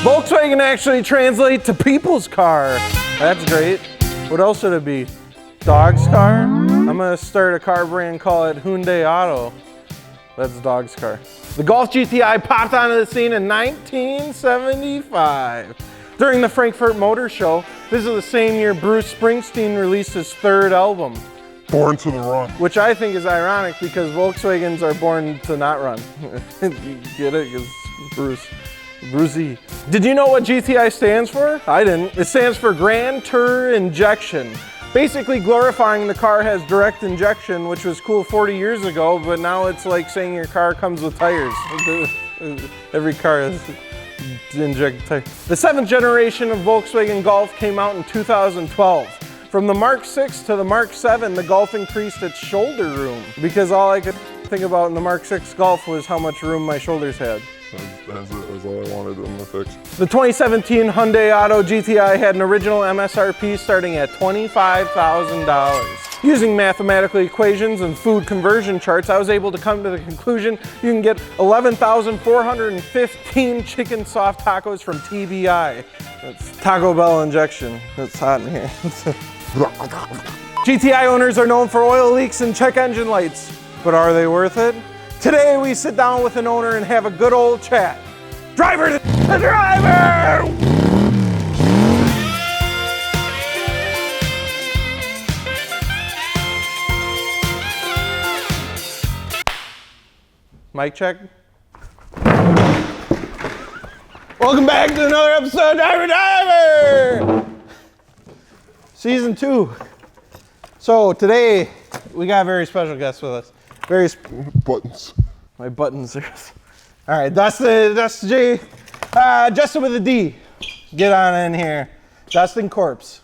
Volkswagen actually translates to people's car. That's great. What else should it be? Dog's car? I'm gonna start a car brand, call it Hyundai Auto. That's dog's car. The Golf GTI popped onto the scene in 1975. During the Frankfurt Motor Show, this is the same year Bruce Springsteen released his third album. Born to the Run. Which I think is ironic because Volkswagens are born to not run. You get it? Because Brucey. Did you know what GTI stands for? I didn't. It stands for Grand Tour Injection. Basically glorifying the car has direct injection, which was cool 40 years ago, but now it's like saying your car comes with tires. Every car has injected tires. The 7th generation of Volkswagen Golf came out in 2012. From the Mark 6 to the Mark 7, the Golf increased its shoulder room because all I could think about in the Mark 6 Golf was how much room my shoulders had. That's all I wanted them to fix. The 2017 Hyundai Auto GTI had an original MSRP starting at $25,000. Using mathematical equations and food conversion charts, I was able to come to the conclusion you can get 11,415 chicken soft tacos from TBI. That's Taco Bell injection. It's hot in here. GTI owners are known for oil leaks and check engine lights, but are they worth it? Today we sit down with an owner and have a good old chat. Driver to the driver! Mic check. Welcome back to another episode of Driver! Season 2. So today we got a very special guest with us. Buttons. My buttons are. All right, that's J. Justin with a D. Get on in here. Dustin Korth.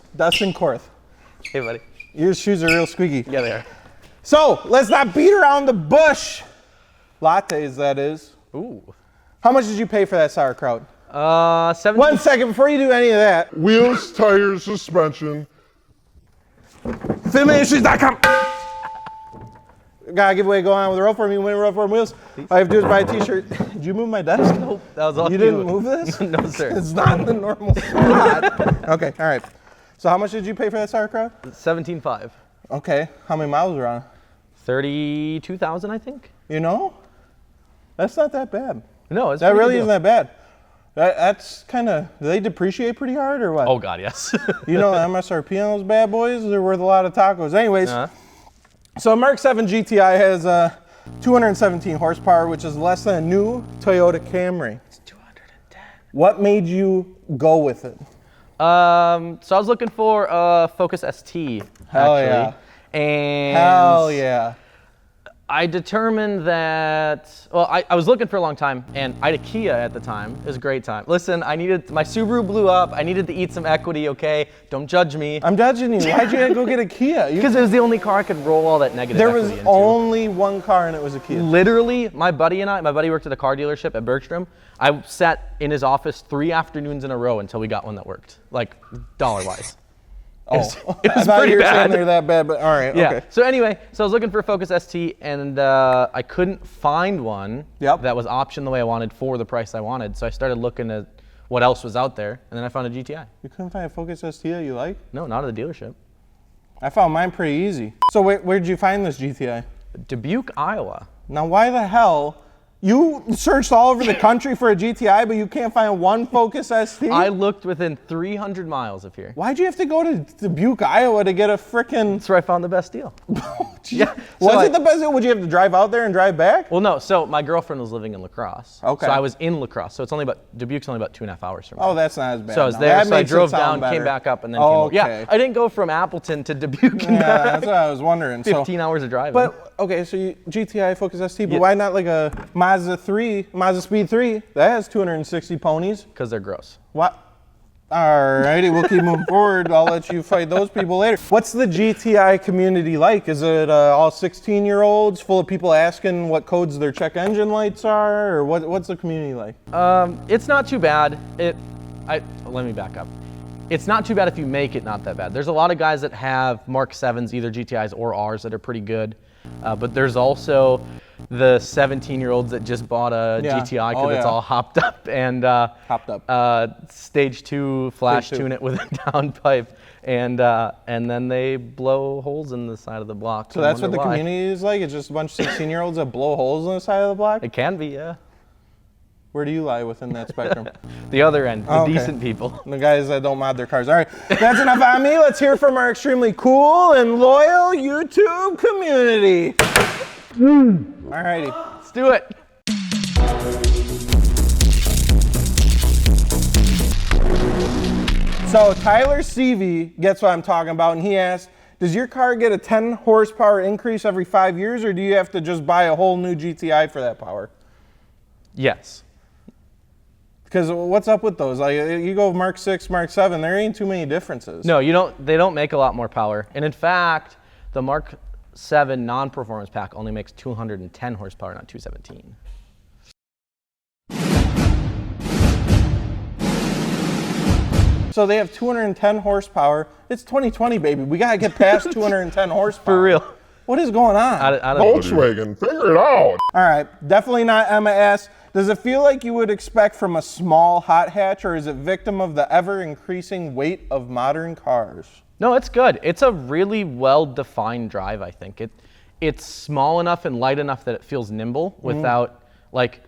Hey, buddy. Your shoes are real squeaky. Yeah, they are. So let's not beat around the bush. Lattes, that is. Ooh. How much did you pay for that sauerkraut? 17. 1 second before you do any of that. Wheels, tires, suspension. FitmentIssues.com. Got a giveaway going on with the Roll For Me, win Roll For Me wheels. All you have to do is buy a t-shirt. Did you move my desk? Nope, that was all you. Didn't move this? No, sir. It's not in the normal spot. Okay, all right. So how much did you pay for that sauerkraut? 17.5. Okay, how many miles are on it? 32,000, I think. You know, that's not that bad. No, it's that really isn't that bad. That's kind of, do they depreciate pretty hard or what? Oh God, yes. You know, the MSRP on those bad boys, they're worth a lot of tacos. Anyways, so Mark 7 GTI has 217 horsepower, which is less than a new Toyota Camry. It's 210. What made you go with it? So I was looking for a Focus ST, Hell actually. yeah. And hell yeah. I determined that, well, I was looking for a long time, and I had a Kia at the time. It was a great time. Listen, my Subaru blew up. I needed to eat some equity, okay? Don't judge me. I'm judging you. Why'd you go get a Kia? Because it was the only car I could roll all that negative equity into. There was only one car, and it was a Kia. Literally, my buddy worked at a car dealership at Bergstrom. I sat in his office 3 afternoons in a row until we got one that worked, like dollar-wise. It was pretty bad. They're that bad, but all right. Yeah. Okay. So anyway, I was looking for a Focus ST, and I couldn't find one that was optioned the way I wanted for the price I wanted. So I started looking at what else was out there, and then I found a GTI. You couldn't find a Focus ST that you like? No, not at the dealership. I found mine pretty easy. So where'd you find this GTI? Dubuque, Iowa. Now, why the hell? You searched all over the country for a GTI, but you can't find one Focus ST? I looked within 300 miles of here. Why'd you have to go to Dubuque, Iowa to get a frickin'... That's where I found the best deal. Yeah. Was it the best deal? Would you have to drive out there and drive back? Well, no. So my girlfriend was living in La Crosse. Okay. So I was in La Crosse. So Dubuque's only about 2.5 hours from me. Oh, that's not as bad. So I was there, so I drove down, came back up, and then came over. Yeah, I didn't go from Appleton to Dubuque and back. That's what I was wondering. 15 hours of driving. But, okay, so GTI Focus ST, but why not like a Mazda Speed 3? That has 260 ponies. Because they're gross. What? Alrighty, we'll keep moving forward. I'll let you fight those people later. What's the GTI community like? Is it all 16-year-olds full of people asking what codes their check engine lights are, or what's the community like? It's not too bad. Let me back up. It's not too bad if you make it not that bad. There's a lot of guys that have Mark 7s, either GTIs or Rs, that are pretty good. But there's also the 17-year-olds that just bought a Yeah. GTI because Oh, it's yeah. all hopped up and Hopped up. stage 2 flash Stage 2. tune it with a downpipe, and then they blow holes in the side of the block. So that's what the community is like? It's just a bunch of 16-year-olds that blow holes in the side of the block? It can be, yeah. Where do you lie within that spectrum? The other end, the Oh, okay. decent people. The guys that don't mod their cars. All right, that's enough on me. Let's hear from our extremely cool and loyal YouTube community. All righty. Let's do it. So Tyler CV gets what I'm talking about, and he asked, does your car get a 10 horsepower increase every 5 years, or do you have to just buy a whole new GTI for that power? Yes. Because what's up with those? Like, you go Mark 6, Mark 7, there ain't too many differences. No, you don't. They don't make a lot more power. And in fact, the Mark 7 non-performance pack only makes 210 horsepower, not 217. So they have 210 horsepower. It's 2020, baby. We gotta get past 210 horsepower. For real. What is going on? Out of Volkswagen, figure it out. All right, definitely not Emma S. Does it feel like you would expect from a small hot hatch, or is it victim of the ever-increasing weight of modern cars? No, it's good. It's a really well-defined drive, I think. It's small enough and light enough that it feels nimble without, like,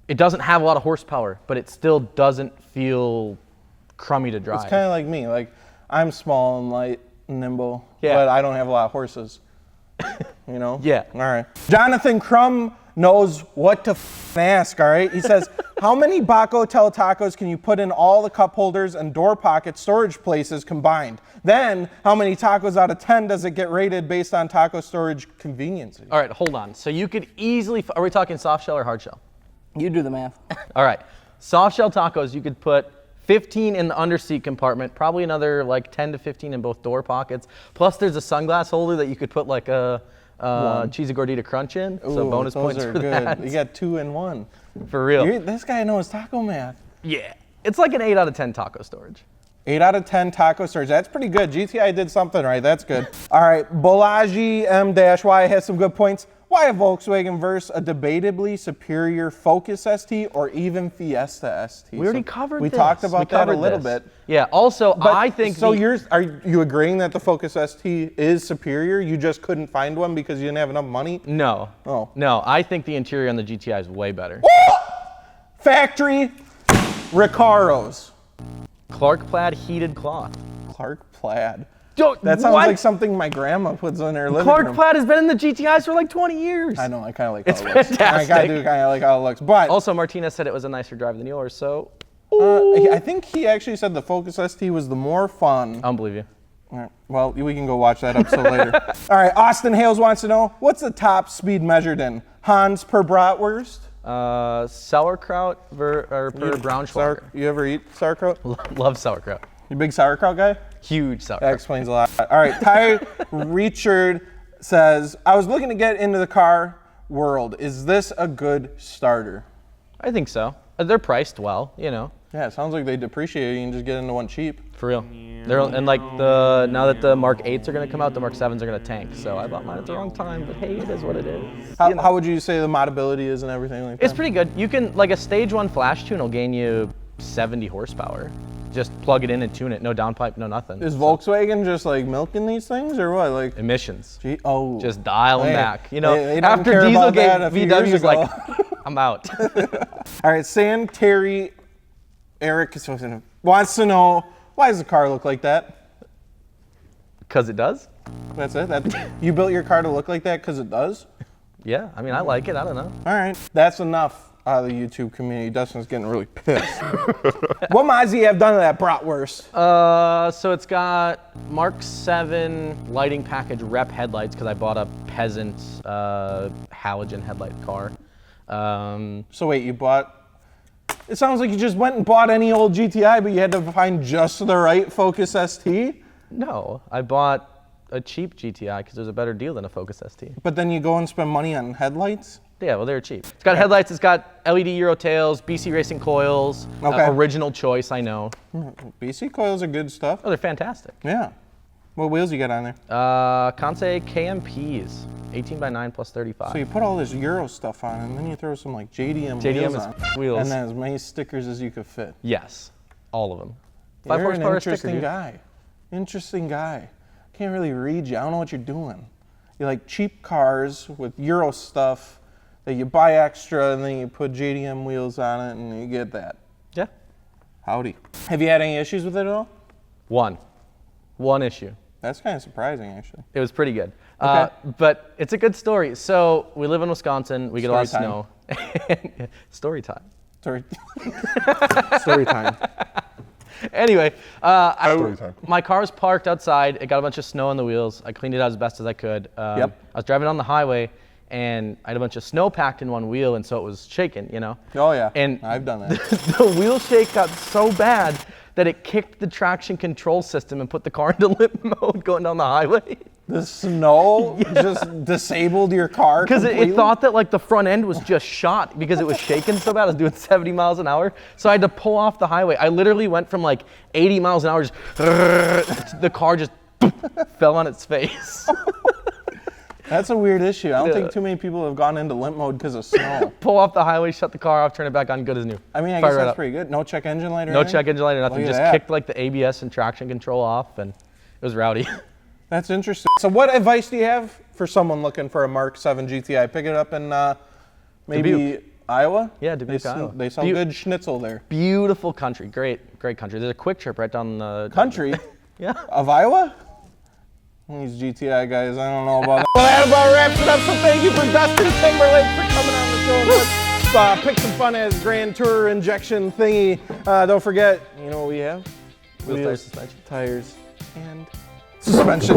it doesn't have a lot of horsepower, but it still doesn't feel crummy to drive. It's kind of like me. Like, I'm small and light and nimble, Yeah. but I don't have a lot of horses. You know? Yeah. All right. Jonathan Crum knows what to ask, all right? He says, how many Baco Tel tacos can you put in all the cup holders and door pocket storage places combined? Then, how many tacos out of 10 does it get rated based on taco storage convenience? All right, hold on. So you could easily, are we talking soft shell or hard shell? You do the math. All right, soft shell tacos, you could put 15 in the underseat compartment, probably another like 10 to 15 in both door pockets. Plus there's a sunglass holder that you could put like a cheesy gordita crunch in. So Ooh, bonus those points are for good. that. You got 2 in 1. For real. This guy knows taco math. Yeah. It's like an 8 out of 10 taco storage. 8 out of 10 taco storage. That's pretty good. GTI did something right. That's good. All right. Bolaji M-Y has some good points. Why a Volkswagen versus a debatably superior Focus ST or even Fiesta ST? We already covered We this. talked about that a covered little this. bit. Yeah, also But, I think so are you agreeing that the Focus ST is superior? You just couldn't find one because you didn't have enough money? No. Oh. No, I think the interior on the GTI is way better. Factory Recaros. Clark Plaid heated cloth. Clark Plaid. Yo, That sounds what? like something my grandma puts in her living Clark room. Plaid has been in the GTIs for like 20 years. I know, I kind of like It's how it looks. fantastic. I do kind of like how it looks. But Also, Martinez said it was a nicer drive than yours, so I think he actually said the Focus ST was the more fun. I don't believe you. All right, well, we can go watch that episode later. All right, Austin Hales wants to know, what's the top speed measured in? Hans per bratwurst? Sauerkraut per Braunschweiger. You ever eat sauerkraut? Love sauerkraut. You a big sauerkraut guy? Huge That sauerkraut. explains a lot. All right, Ty Richard says, I was looking to get into the car world. Is this a good starter? I think so. They're priced well, you know, Yeah, it sounds like they depreciate. You can just get into one cheap. for real. And like now that the Mark 8s are gonna come out, the Mark 7s are gonna tank. So I bought mine at the wrong time, but hey, it is what it is. How would you say the modability is and everything like that? It's pretty good. You can, like a stage 1 flash tune will gain you 70 horsepower. Just plug it in and tune it. No downpipe, no nothing. Is Volkswagen just like milking these things or what? Like, Emissions. just Dial them Hey, back. You know, they didn't after care about Dieselgate, that a few years VW's like, ago. I'm out. All right, Sam Terry Eric wants to know, why does the car look like that? Because it does? That's it? You built your car to look like that because it does? Yeah, I mean, I like it. I don't know. All right, that's enough out of the YouTube community. Dustin's getting really pissed. What mods do you have done to that bratwurst? So it's got Mark 7 lighting package rep headlights because I bought a peasant halogen headlight car. So wait, you bought... It sounds like you just went and bought any old GTI, but you had to find just the right Focus ST? No, I bought a cheap GTI because there's a better deal than a Focus ST. But then you go and spend money on headlights? Yeah, well, they're cheap. It's got headlights, it's got LED Euro tails, BC Racing coils, Okay. original choice, I know. BC coils are good stuff. Oh, they're fantastic. Yeah. What wheels you got on there? Kansei KMPs. 18 by 9 plus 35. So you put all this Euro stuff on, and then you throw some like JDM JDM wheels is on, wheels. and then as many stickers as you could fit. Yes, all of them. You're an horsepower interesting sticker, guy. Interesting guy. Can't really read you. I don't know what you're doing. You like cheap cars with Euro stuff that you buy extra, and then you put JDM wheels on it, and you get that. Yeah. Howdy. Have you had any issues with it at all? One issue. That's kind of surprising, actually. It was pretty good. Okay. But it's a good story. So we live in Wisconsin. We get a lot of Story snow. Story time. Story. Story time. Anyway, Story time. my car was parked outside. It got a bunch of snow on the wheels. I cleaned it out as best as I could. Yep. I was driving on the highway, and I had a bunch of snow packed in one wheel, and so it was shaking, you know? Oh, yeah. And I've done that. the wheel shake got so bad that it kicked the traction control system and put the car into limp mode going down the highway. The snow just disabled your car Because completely? it thought that like the front end was just shot because it was shaking so bad. I was doing 70 miles an hour. So I had to pull off the highway. I literally went from like 80 miles an hour, just the car just fell on its face. That's a weird issue. I don't think too many people have gone into limp mode because of snow. Pull off the highway, shut the car off, turn it back on, good as new. I mean, I Fire guess right that's up. pretty good. No check engine light or No anything? check engine light or nothing. Look at Just that. kicked like the ABS and traction control off, and it was rowdy. That's interesting. So what advice do you have for someone looking for a Mark 7 GTI? Pick it up in maybe Dubuque. Iowa? Yeah, Dubuque, Iowa. They sell good schnitzel there. Beautiful country, great country. There's a quick trip right down the Country? Yeah. Of Iowa? These GTI guys, I don't know about that. Well, that about wraps it up. So thank you for Dustin Timberlake for coming on the show. And let's pick some fun as Grand Tour injection thingy. Don't forget, you know what we have? Wheels, tires, suspension. Tires, and suspension.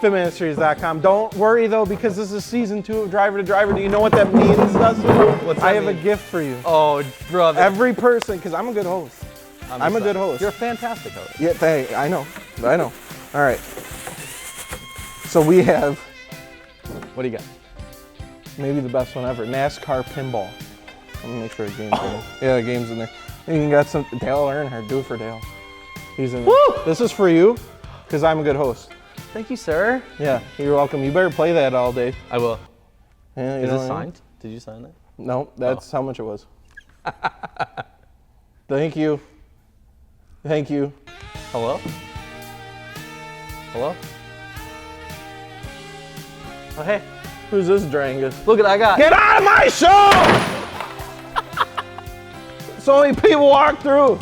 FitmentIndustries.com. Don't worry though, because this is season 2 of Driver to Driver. Do you know what that means, Dustin? What's that I have mean? a gift for you. Oh, brother. Every person, because I'm a good host. I'm a good host. You're a fantastic host. Yeah, I know. All right. So we have What do you got? maybe the best one ever, NASCAR pinball. Let me make sure the game's in there. Yeah, the game's in there. And you got some, Dale Earnhardt, do it for Dale. He's in there. Woo! This is for you, because I'm a good host. Thank you, sir. Yeah, you're welcome. You better play that all day. I will. Yeah, you Is know it what I mean? signed? Did you sign that? No, that's how much it was. Thank you. Thank you. Hello? Hello? Oh, hey. Who's this Drangus? Look what I got. Get out of my show! So many people walk through.